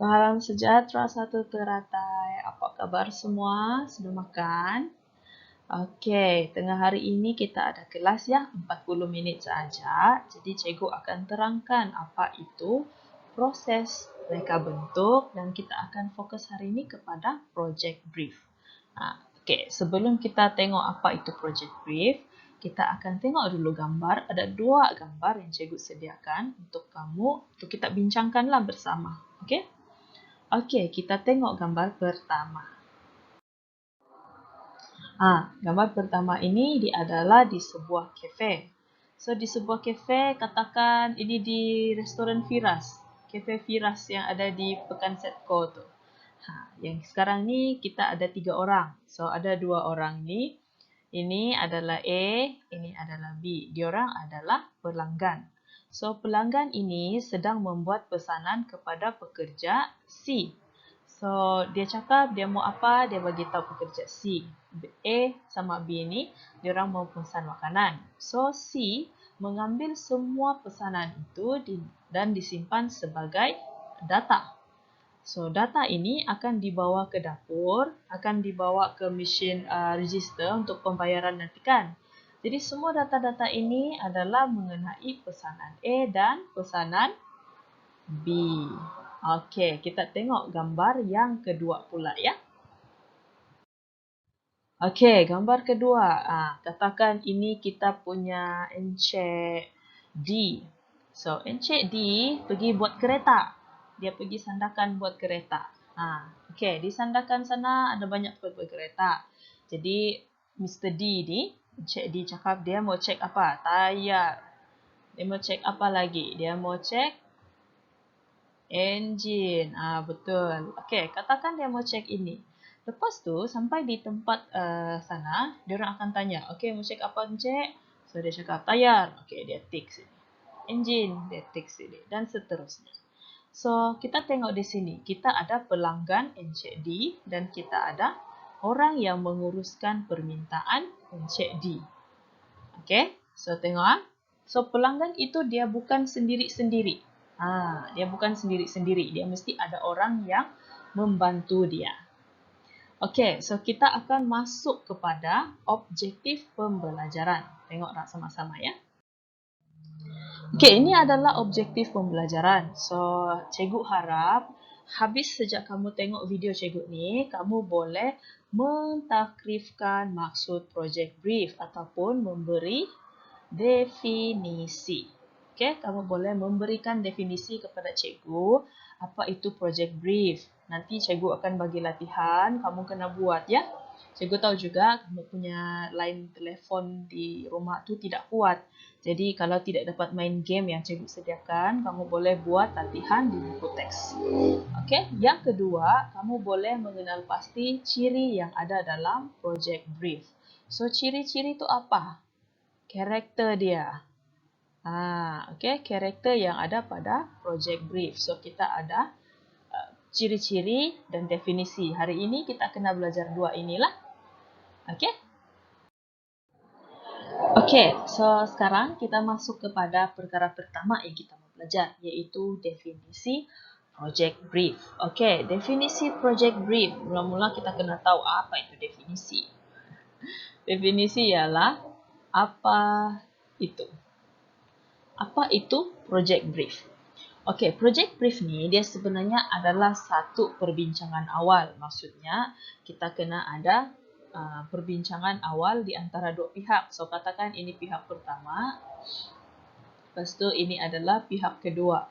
Salam sejahtera satu teratai. Apa kabar semua? Sudah makan? Okey, tengah hari ini kita ada kelas ya, 40 minit saja. Jadi cikgu akan terangkan apa itu proses reka bentuk dan kita akan fokus hari ini kepada project brief. Okey, sebelum kita tengok apa itu project brief, kita akan tengok dulu gambar. Ada 2 gambar yang cikgu sediakan untuk kamu, untuk kita bincangkanlah bersama. Okey? Okey, kita tengok gambar pertama. Gambar pertama ini adalah di sebuah kafe. So, di sebuah kafe, katakan ini di restoran Firas. Kafe Firas yang ada di Pekan Setco tu. Yang sekarang ni kita ada 3 orang. So, ada 2 orang ni. Ini adalah A, ini adalah B. Diorang adalah pelanggan. So, pelanggan ini sedang membuat pesanan kepada pekerja C. So, dia cakap dia mau apa, dia bagi tahu pekerja C. A sama B ni, diorang mau pesan makanan. So, C mengambil semua pesanan itu dan disimpan sebagai data. So, data ini akan dibawa ke dapur, akan dibawa ke mesin register untuk pembayaran nanti kan. Jadi, semua data-data ini adalah mengenai pesanan A dan pesanan B. Okey, kita tengok gambar yang kedua pula ya. Okey, gambar kedua. Katakan ini kita punya Encik D. So, Encik D pergi buat kereta. Dia pergi sandakan buat kereta. Okey, di sandakan sana ada banyak buat kereta. Jadi, Mr. D ni, Encik D cakap dia mau cek apa? Tayar. Dia mau cek apa lagi? Dia mau cek engine. Betul. Okey, katakan dia mau cek ini. Lepas tu, sampai di tempat sana, dia orang akan tanya, okey, mau cek apa encik? So, dia cakap tayar. Okey, dia tick sini. Engine, dia tick sini. Dan seterusnya. So, kita tengok di sini. Kita ada pelanggan Encik D dan kita ada orang yang menguruskan permintaan Encik D. Okey, so tengok So, pelanggan itu dia bukan sendiri-sendiri. Dia bukan sendiri-sendiri. Dia mesti ada orang yang membantu dia. Okey, so kita akan masuk kepada objektif pembelajaran. Tengok sama-sama ya. Okey, ini adalah objektif pembelajaran. So, cikgu harap habis sejak kamu tengok video cikgu ni, kamu boleh mentakrifkan maksud project brief ataupun memberi definisi. Okey, kamu boleh memberikan definisi kepada cikgu apa itu project brief. Nanti cikgu akan bagi latihan, kamu kena buat ya. Cikgu tahu juga kamu punya line telefon di rumah tu tidak kuat. Jadi kalau tidak dapat main game yang cikgu sediakan, kamu boleh buat latihan di buku teks. Okey, yang kedua, kamu boleh mengenal pasti ciri yang ada dalam project brief. So, ciri-ciri itu apa? Karakter dia. Okey, karakter yang ada pada project brief. So, kita ada ciri-ciri dan definisi. Hari ini kita kena belajar 2 inilah. Okey? Okey, so sekarang kita masuk kepada perkara pertama yang kita mau belajar, iaitu definisi project brief. Okey, definisi project brief. Mula-mula kita kena tahu apa itu definisi. Definisi ialah apa itu. Apa itu project brief? Okey, project brief ni dia sebenarnya adalah satu perbincangan awal. Maksudnya, kita kena ada perbincangan awal di antara 2 pihak. So, katakan ini pihak pertama. Lepas tu, ini adalah pihak kedua.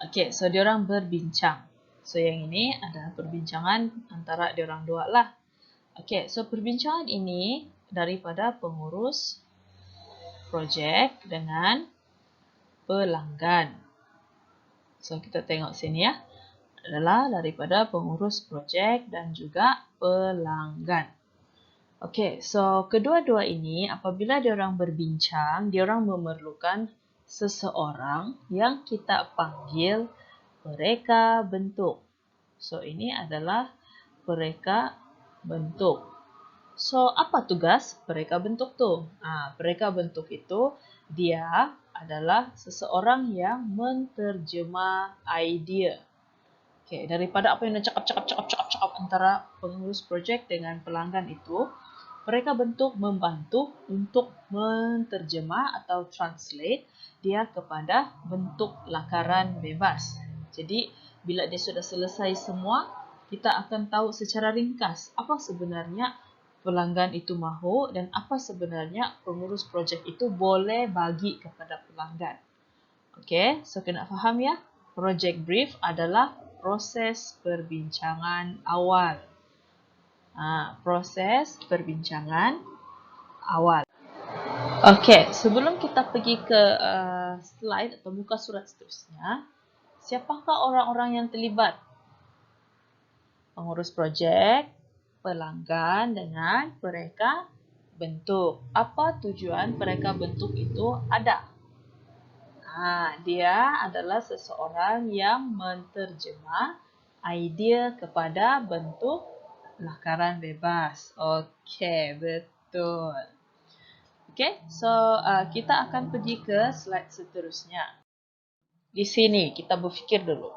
Okey, so diorang berbincang. So, yang ini adalah perbincangan antara diorang 2 lah. Okey, so perbincangan ini daripada pengurus projek dengan pelanggan. So, kita tengok sini ya. Adalah daripada pengurus projek dan juga pelanggan. Okey, so kedua-dua ini apabila diorang berbincang, diorang memerlukan seseorang yang kita panggil pereka bentuk. So, ini adalah pereka bentuk. So, apa tugas pereka bentuk tu? Pereka bentuk itu dia adalah seseorang yang menterjemah idea. Oke, daripada apa yang cakap antara pengurus project dengan pelanggan itu, mereka membantu untuk menterjemah atau translate dia kepada bentuk lakaran bebas. Jadi, bila dia sudah selesai semua, kita akan tahu secara ringkas apa sebenarnya pelanggan itu mahu dan apa sebenarnya pengurus projek itu boleh bagi kepada pelanggan. Okey, so kena faham ya. Project brief adalah proses perbincangan awal. Proses perbincangan awal. Okey, sebelum kita pergi ke slide atau muka surat seterusnya, siapakah orang-orang yang terlibat? Pengurus projek, pelanggan dengan mereka bentuk. Apa tujuan mereka bentuk itu ada? Dia adalah seseorang yang menterjemah idea kepada bentuk lakaran bebas. Okey, betul. Okey, so kita akan pergi ke slide seterusnya. Di sini kita berfikir dulu.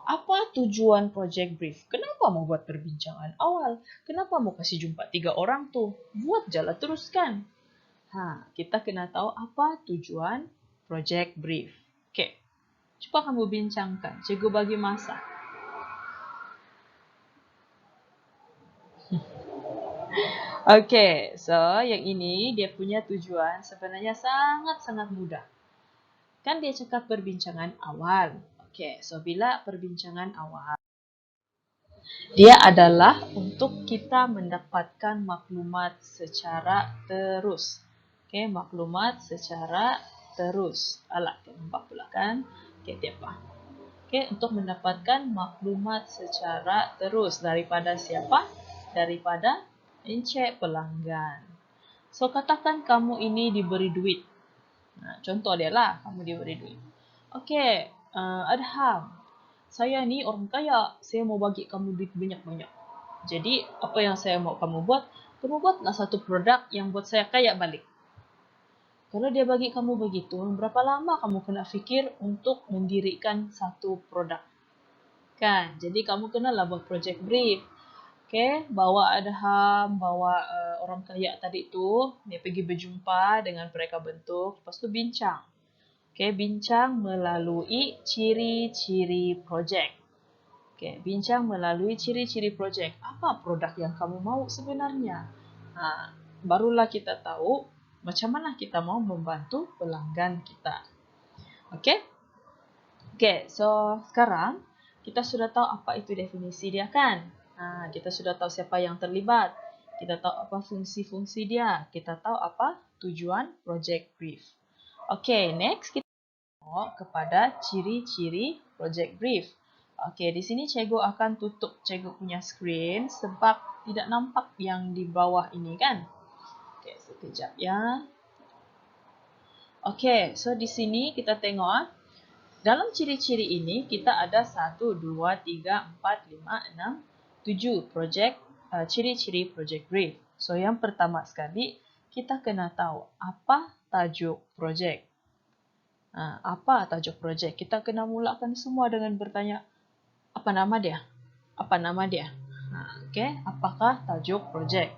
Apa tujuan project brief? Kenapa mau buat perbincangan awal? Kenapa mau kasih jumpa 3 orang tu? Buat jalan teruskan. Kita kena tahu apa tujuan project brief. Okey. Cuba kamu bincangkan. Cikgu bagi masa. Okey, so yang ini dia punya tujuan sebenarnya sangat-sangat mudah. Kan dia cakap perbincangan awal. Okey, so bila perbincangan awal, dia adalah untuk kita mendapatkan maklumat secara terus. Okey, maklumat secara terus. Nampak pula kan? Okey, tiapa. Okey, untuk mendapatkan maklumat secara terus daripada siapa? Daripada encik pelanggan. So, katakan kamu ini diberi duit. Contoh dia lah, kamu diberi duit. Okey, Adham, saya ni orang kaya. Saya mau bagi kamu duit banyak-banyak. Jadi, apa yang saya mau kamu buat? Kamu buatlah satu produk yang buat saya kaya balik. Kalau dia bagi kamu begitu, berapa lama kamu kena fikir untuk mendirikan satu produk? Kan? Jadi, kamu kenalah buat project brief. Okey, bawa Adham, bawa orang kaya tadi tu, dia pergi berjumpa dengan mereka bentuk, lepas tu bincang. Okey, bincang melalui ciri-ciri projek. Okey, bincang melalui ciri-ciri projek. Apa produk yang kamu mahu sebenarnya? Barulah kita tahu macam mana kita mau membantu pelanggan kita. Okey? Okey, so sekarang kita sudah tahu apa itu definisi dia kan? Kita sudah tahu siapa yang terlibat. Kita tahu apa fungsi-fungsi dia. Kita tahu apa tujuan project brief. Okey, next kita tengok kepada ciri-ciri project brief. Okey, di sini cikgu akan tutup cikgu punya screen sebab tidak nampak yang di bawah ini kan? Okey, sekejap ya. Okey, so di sini kita tengok dalam ciri-ciri ini kita ada 1, 2, 3, 4, 5, 6, 7 ciri-ciri project brief. So yang pertama sekali kita kena tahu apa tajuk projek. Apa tajuk projek? Kita kena mulakan semua dengan bertanya apa nama dia? Apa nama dia? Okey, apakah tajuk projek?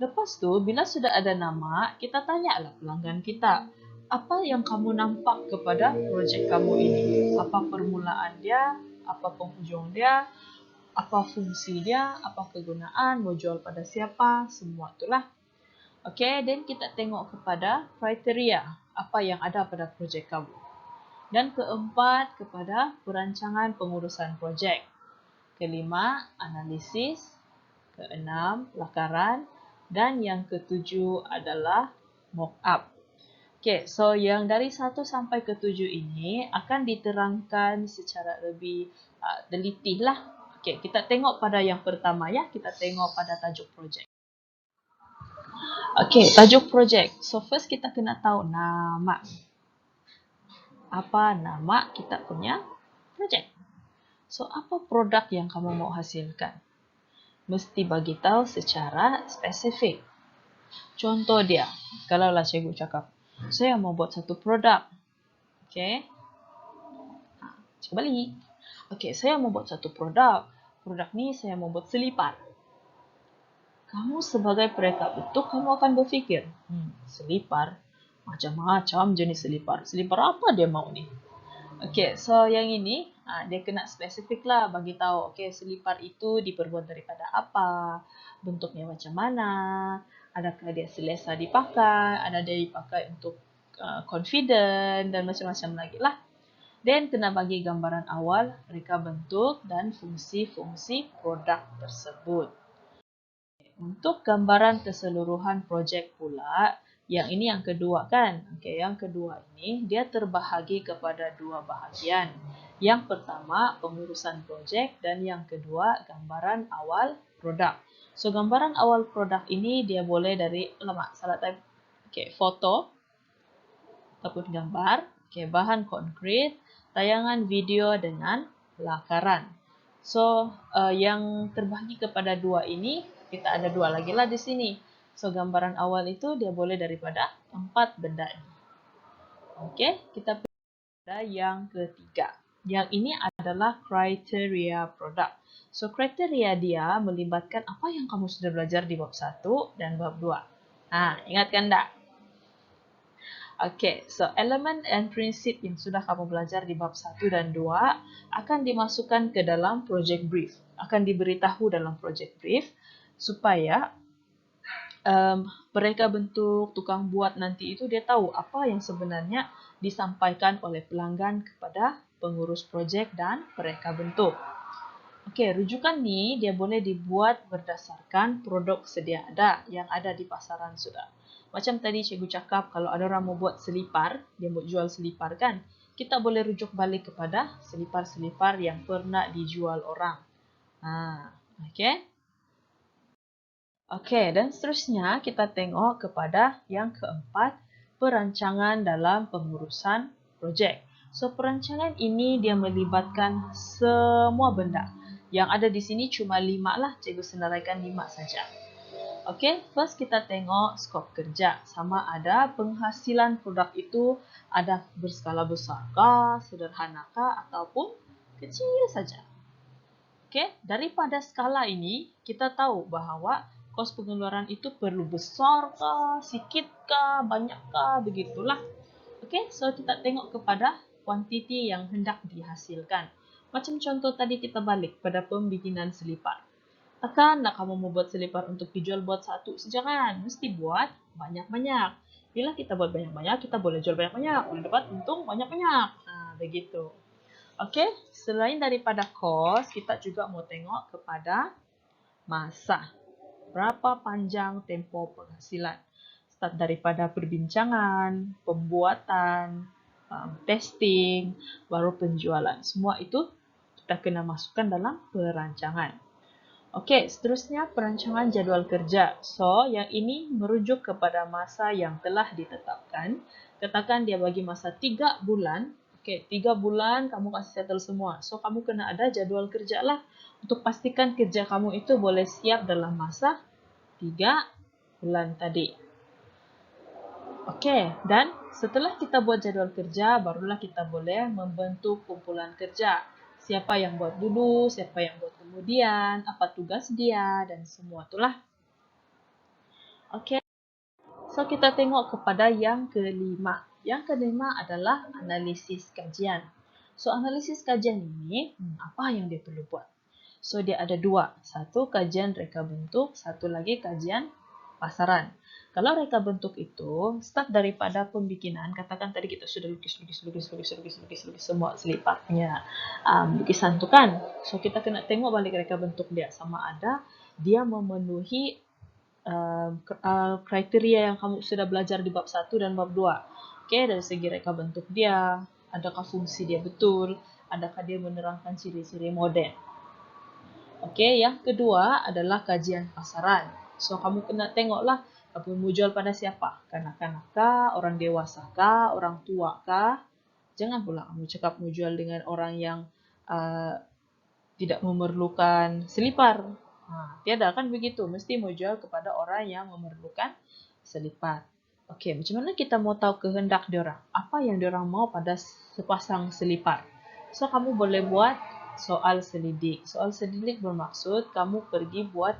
Lepas tu bila sudah ada nama, kita tanyalah pelanggan kita. Apa yang kamu nampak kepada projek kamu ini? Apa permulaan dia? Apa penghujung dia? Apa fungsi dia? Apa kegunaan? Mau jual pada siapa? Semua itulah. Okey, dan kita tengok kepada kriteria. Apa yang ada pada projek kamu. Dan keempat, kepada perancangan pengurusan projek. Kelima, analisis. Keenam, lakaran. Dan yang ketujuh adalah mock-up. Okey, so yang dari 1 sampai ke 7 ini akan diterangkan secara lebih teliti lah. Okey, kita tengok pada yang pertama ya. Kita tengok pada tajuk projek. Okey, tajuk projek. So first kita kena tahu nama. Apa nama kita punya projek? So apa produk yang kamu mau hasilkan? Mesti bagi tahu secara spesifik. Contoh dia, kalaulah cikgu cakap, saya mau buat satu produk. Okey. Cikgu balik. Oke, saya mau buat satu produk. Produk ini saya mau buat selipar. Kamu sebagai pereka bentuk, kamu akan berpikir, selipar, macam-macam jenis selipar. Selipar apa dia mau nih? Oke, so yang ini dia kena spesifik lah bagi tahu. Oke, selipar itu diperbuat daripada apa, bentuknya macam mana, adakah dia selesa dipakai, ada dia dipakai untuk confident dan macam-macam lagi lah. Dan kena bagi gambaran awal, reka bentuk dan fungsi-fungsi produk tersebut. Untuk gambaran keseluruhan projek pula, yang ini yang kedua kan? Okey, yang kedua ini dia terbahagi kepada dua bahagian. Yang pertama pengurusan projek dan yang kedua gambaran awal produk. So gambaran awal produk ini dia boleh dari salah type foto ataupun gambar, bahan konkret, tayangan video dengan lakaran. So yang terbahagi kepada dua ini kita ada dua lagi lah di sini. So gambaran awal itu dia boleh daripada 4 benda ini. Okey, kita pada yang ketiga. Yang ini adalah kriteria produk. So kriteria dia melibatkan apa yang kamu sudah belajar di bab 1 dan bab 2. Ingatkan tak? Okey, so elemen dan prinsip yang sudah kamu belajar di bab 1 dan 2 akan dimasukkan ke dalam project brief. Akan diberitahu dalam project brief supaya mereka bentuk, tukang buat nanti itu dia tahu apa yang sebenarnya disampaikan oleh pelanggan kepada pengurus projek dan mereka bentuk. Okey, rujukan ni dia boleh dibuat berdasarkan produk sedia ada yang ada di pasaran sudah. Macam tadi cikgu cakap kalau ada orang mau buat selipar, dia mau jual selipar kan, kita boleh rujuk balik kepada selipar-selipar yang pernah dijual orang. Okey. Okey, dan seterusnya kita tengok kepada yang keempat, perancangan dalam pengurusan projek. So, perancangan ini dia melibatkan semua benda. Yang ada di sini cuma 5 lah, cikgu senaraikan 5 saja. Okey, first kita tengok skop kerja. Sama ada penghasilan produk itu ada berskala besarkah, sederhanakah ataupun kecil saja. Okey, daripada skala ini kita tahu bahawa kos pengeluaran itu perlu besar kah, sikit kah, banyak kah, begitulah. Okey, so kita tengok kepada kuantiti yang hendak dihasilkan. Macam contoh tadi kita balik pada pembikinan selipar. Takkan nak kamu mau buat selipar untuk dijual buat satu saja kan? Mesti buat banyak-banyak. Bila kita buat banyak-banyak, kita boleh jual banyak-banyak. Boleh dapat untung banyak-banyak. Begitu. Okey, selain daripada kos, kita juga mau tengok kepada masa. Berapa panjang tempoh penghasilan. Start daripada perbincangan, pembuatan, testing, baru penjualan. Semua itu kita kena masukkan dalam perancangan. Okey, seterusnya perancangan jadual kerja. So, yang ini merujuk kepada masa yang telah ditetapkan. Katakan dia bagi masa 3 bulan. Okey, 3 bulan kamu kasih settle semua. So, kamu kena ada jadual kerja lah untuk pastikan kerja kamu itu boleh siap dalam masa 3 bulan tadi. Okey, dan setelah kita buat jadual kerja, barulah kita boleh membentuk kumpulan kerja. Siapa yang buat dulu, siapa yang buat kemudian, apa tugas dia, dan semua itulah. Okey, so kita tengok kepada yang kelima. Yang kelima adalah analisis kajian. So, analisis kajian ini, apa yang dia perlu buat? So, dia ada dua. Satu, kajian reka bentuk. Satu lagi, kajian pasaran. Kalau reka bentuk itu, start daripada pembikinan, katakan tadi kita sudah lukis semua seliparnya. Lukisan tu kan? So, kita kena tengok balik reka bentuk dia. Sama ada dia memenuhi kriteria yang kamu sudah belajar di bab 1 dan bab 2. Okey, dari segi reka bentuk dia, adakah fungsi dia betul, adakah dia menerangkan ciri-ciri model. Okey, yang kedua adalah kajian pasaran. So, kamu kena tengoklah kamu mau jual pada siapa? Kanak-kanak kah, orang dewasa kah, orang tua kah? Jangan pula kamu cakap mau jual dengan orang yang tidak memerlukan selipar. Tiada kan begitu. Mesti mau jual kepada orang yang memerlukan selipar. Okey, macam mana kita mau tahu kehendak diorang? Apa yang diorang mau pada sepasang selipar? So, kamu boleh buat soal selidik. Soal selidik bermaksud kamu pergi buat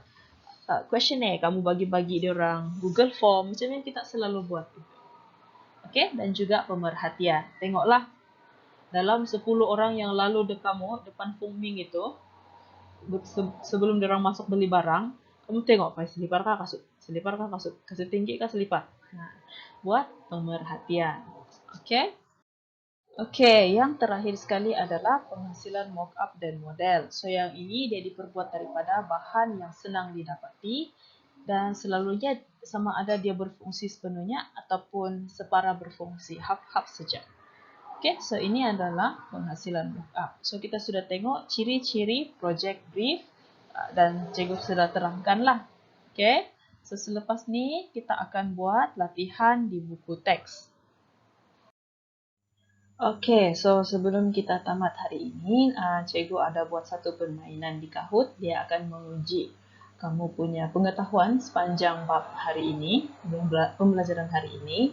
questionnaire, kamu bagi-bagi dia orang Google Form macam yang kita selalu buat. Okey, dan juga pemerhatian. Tengoklah dalam 10 orang yang lalu depan Fungming itu, sebelum dia orang masuk beli barang, kamu tengok pakai selipar kah kasut, kasut tinggi kah selipar. Nah, buat pemerhatian. Okey. Okey, yang terakhir sekali adalah penghasilan mockup dan model. So yang ini dia diperbuat daripada bahan yang senang didapati dan selalunya sama ada dia berfungsi sepenuhnya ataupun separa berfungsi, half-half saja. Okey, so ini adalah penghasilan mockup. So kita sudah tengok ciri-ciri project brief dan cikgu sudah terangkanlah. Okey, so selepas ni kita akan buat latihan di buku teks. Okey, so sebelum kita tamat hari ini, cikgu ada buat satu permainan di Kahoot. Dia akan menguji kamu punya pengetahuan sepanjang bab hari ini, pembelajaran hari ini.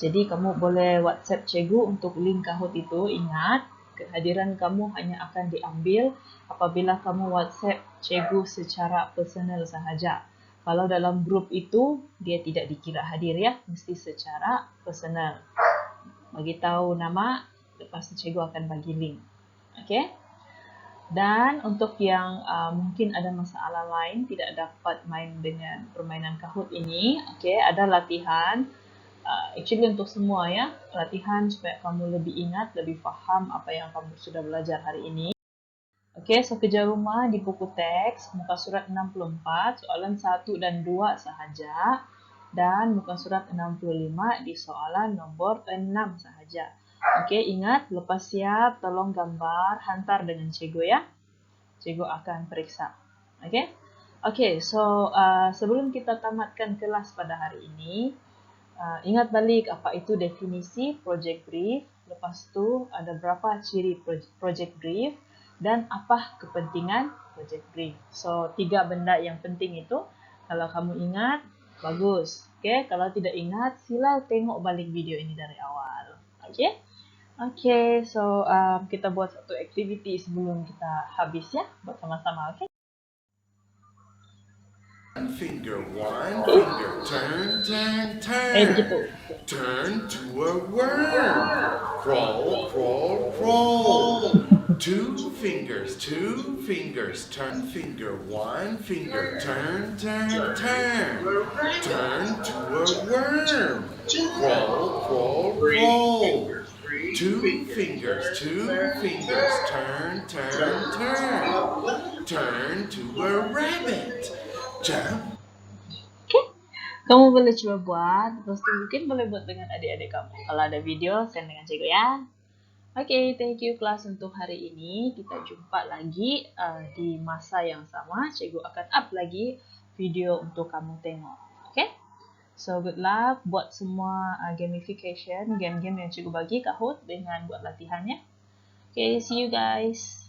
Jadi kamu boleh WhatsApp cikgu untuk link Kahoot itu. Ingat, kehadiran kamu hanya akan diambil apabila kamu WhatsApp cikgu secara personal sahaja. Kalau dalam grup itu, dia tidak dikira hadir ya, mesti secara personal. Bagi tahu nama, lepas tu cikgu akan bagi link. Okey. Dan untuk yang mungkin ada masalah lain tidak dapat main dengan permainan Kahoot ini, okey, ada latihan actually untuk semua ya, latihan supaya kamu lebih ingat, lebih faham apa yang kamu sudah belajar hari ini. Okey, so kerja rumah di buku teks muka surat 64, soalan 1 dan 2 sahaja. Dan muka surat 65 di soalan nombor 6 sahaja. Okey, ingat lepas siap tolong gambar hantar dengan cikgu ya. Cikgu akan periksa. Okey. Okey, so sebelum kita tamatkan kelas pada hari ini, ingat balik apa itu definisi project brief, lepas tu ada berapa ciri project brief dan apa kepentingan project brief. So 3 benda yang penting itu kalau kamu ingat bagus. Okey, kalau tidak ingat, sila tengok balik video ini dari awal. Okey? Okey, so kita buat satu aktiviti sebelum kita habis ya, buat sama-sama, okey? Finger, one finger, turn, turn, turn. Begitu. Turn to a worm. Crawl, crawl, crawl. Two fingers, turn finger, one finger, turn, turn, turn. Turn to a worm. Crawl, crawl, crawl. Two fingers, turn, turn, turn. Turn to a rabbit. Jump. Okay. Kamu boleh coba buat, terus mungkin boleh buat dengan adik-adik kamu. Kalau ada video, send dengan cikgu ya. Okay, thank you kelas untuk hari ini. Kita jumpa lagi di masa yang sama. Cikgu akan up lagi video untuk kamu tengok. Okay? So, good luck buat semua gamification, game-game yang cikgu bagi Kahoot dengan buat latihannya. Okay, see you guys.